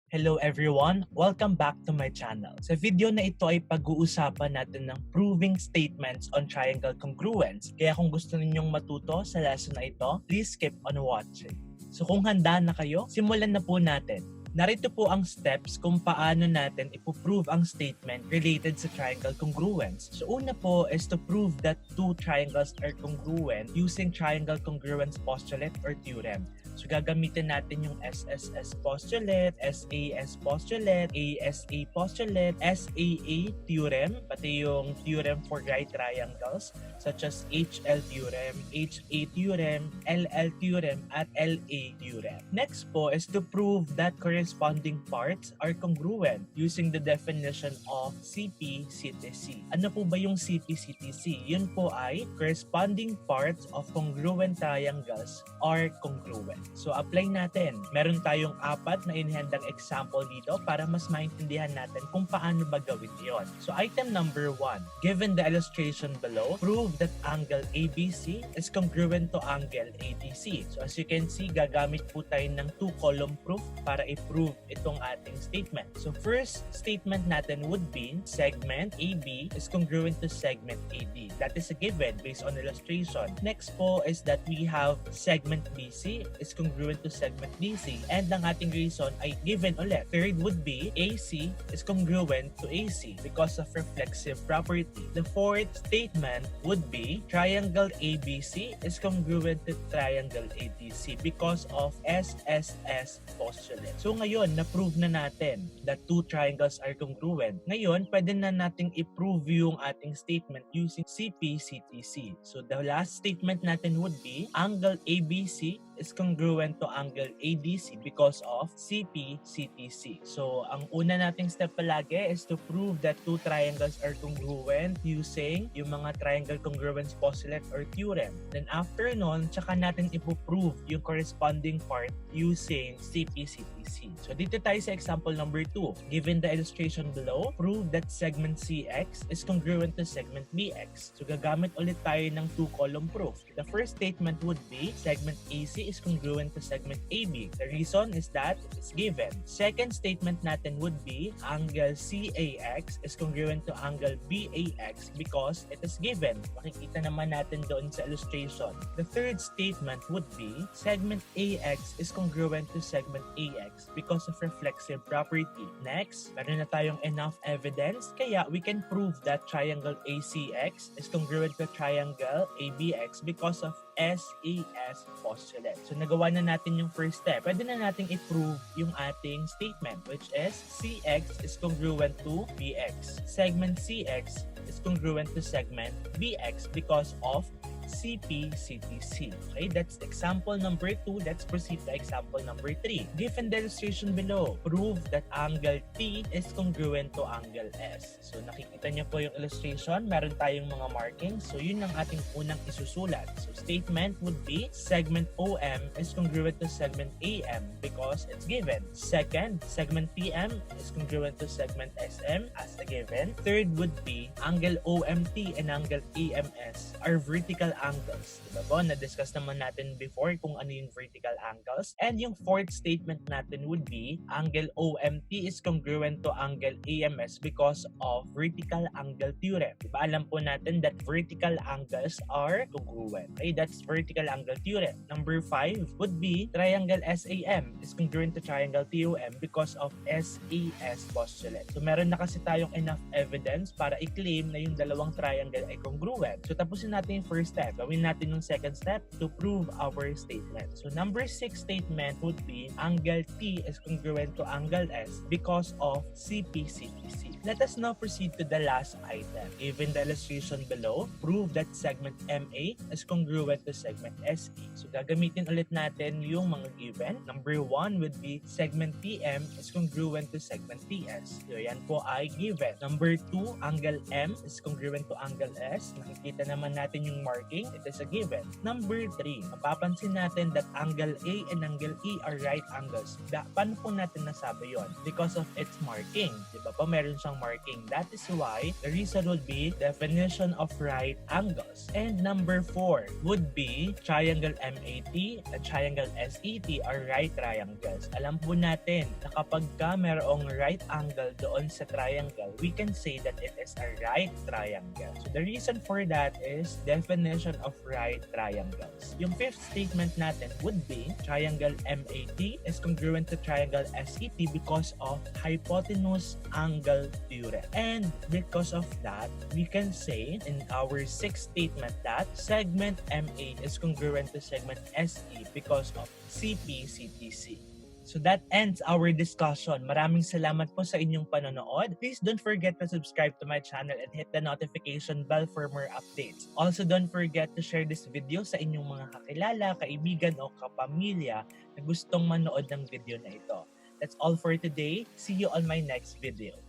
Hello everyone! Welcome back to my channel. Sa video na ito ay pag-uusapan natin ng proving statements on triangle congruence. Kaya kung gusto ninyong matuto sa lesson na ito, please keep on watching. So kung handa na kayo, simulan na po natin. Narito po ang steps kung paano natin ipoprove ang statement related sa triangle congruence. So una po is to prove that two triangles are congruent using triangle congruence postulate or theorem. So gagamitin natin yung SSS postulate, SAS postulate, ASA postulate, SAA theorem, pati yung theorem for right triangles such as HL theorem, HA theorem, LL theorem, at LA theorem. Next po is to prove that corresponding parts are congruent using the definition of CPCTC. Ano po ba yung CPCTC? Yun po ay corresponding parts of congruent triangles are congruent. So apply natin. Meron tayong 4 na inihandang example dito para mas maintindihan natin kung paano ba gawin yon. So item number 1. Given the illustration below, prove that angle ABC is congruent to angle ADC. So as you can see, gagamit po tayo ng 2-column proof para i-prove itong ating statement. So first statement natin would be segment AB is congruent to segment AD. That is a given based on illustration. Next po is that we have segment BC is congruent to segment DC, and ang ating reason ay given ulit. Third would be AC is congruent to AC because of reflexive property. The fourth statement would be triangle ABC is congruent to triangle ADC because of SSS postulate. So ngayon, na-prove na natin that two triangles are congruent. Ngayon, pwede na nating i-prove yung ating statement using CPCTC. So the last statement natin would be angle ABC is congruent to angle ADC because of CPCTC. So, ang una nating step palagi is to prove that two triangles are congruent using yung mga triangle congruence postulate or theorem. Then after nun, tsaka natin ipoprove yung corresponding part using CPCTC. So, dito tayo sa example number 2. Given the illustration below, prove that segment CX is congruent to segment BX. So, gagamit ulit tayo ng 2-column proof. The first statement would be segment AC is congruent to segment AB. The reason is that it's given. Second statement natin would be angle CAX is congruent to angle BAX because it is given. Makikita naman natin doon sa illustration. The third statement would be segment AX is congruent to segment AX because of reflexive property. Next, meron na tayong enough evidence kaya we can prove that triangle ACX is congruent to triangle ABX because of SAS postulate. So nagawa na natin yung first step. Pwede na nating i-prove yung ating statement, which is CX is congruent to BX. Segment CX is congruent to segment BX because of CPCTC. Okay, that's example number 2. Let's proceed to example number 3. Given the illustration below, prove that angle T is congruent to angle S. So nakikita niyo po yung illustration. Meron tayong mga markings. So yun ang ating unang isusulat. So statement would be segment OM is congruent to segment AM because it's given. Second, segment PM is congruent to segment SM as a given. Third would be angle OMT and angle AMS are vertical angles. Diba po? Na-discuss naman natin before kung ano yung vertical angles. And yung fourth statement natin would be angle OMT is congruent to angle AMS because of vertical angle theorem. Diba? Alam po natin that vertical angles are congruent. Okay, that's vertical angle theorem. Number 5 would be triangle SAM is congruent to triangle TOM because of SAS postulate. So meron na kasi tayong enough evidence para i-claim na yung dalawang triangle ay congruent. So tapusin natin yung first step. Gawin natin yung second step to prove our statement. So number 6 statement would be angle T is congruent to angle S because of CPCTC. Let us now proceed to the last item. Given the illustration below, prove that segment MA is congruent to segment SE. So gagamitin ulit natin yung mga given. Number 1 would be segment TM is congruent to segment TS. So yan po ay given. Number 2, angle M is congruent to angle S. Nakikita naman natin yung mark marking, it is a given. Number 3, mapapansin natin that angle A and angle E are right angles. Paano po natin nasabi yon? Because of its marking. Diba po, meron siyang marking. That is why the reason would be definition of right angles. And number 4 would be triangle MAT at triangle SET are right triangles. Alam po natin na kapag ka merong right angle doon sa triangle, we can say that it is a right triangle. So the reason for that is definition of right triangles. Yung fifth statement natin would be triangle MAT is congruent to triangle SET because of hypotenuse angle theorem. And because of that, we can say in our sixth statement that segment MA is congruent to segment SE because of CPCTC. So that ends our discussion. Maraming salamat po sa inyong panonood. Please don't forget to subscribe to my channel and hit the notification bell for more updates. Also, don't forget to share this video sa inyong mga kakilala, kaibigan o kapamilya na gustong manood ng video na ito. That's all for today. See you on my next video.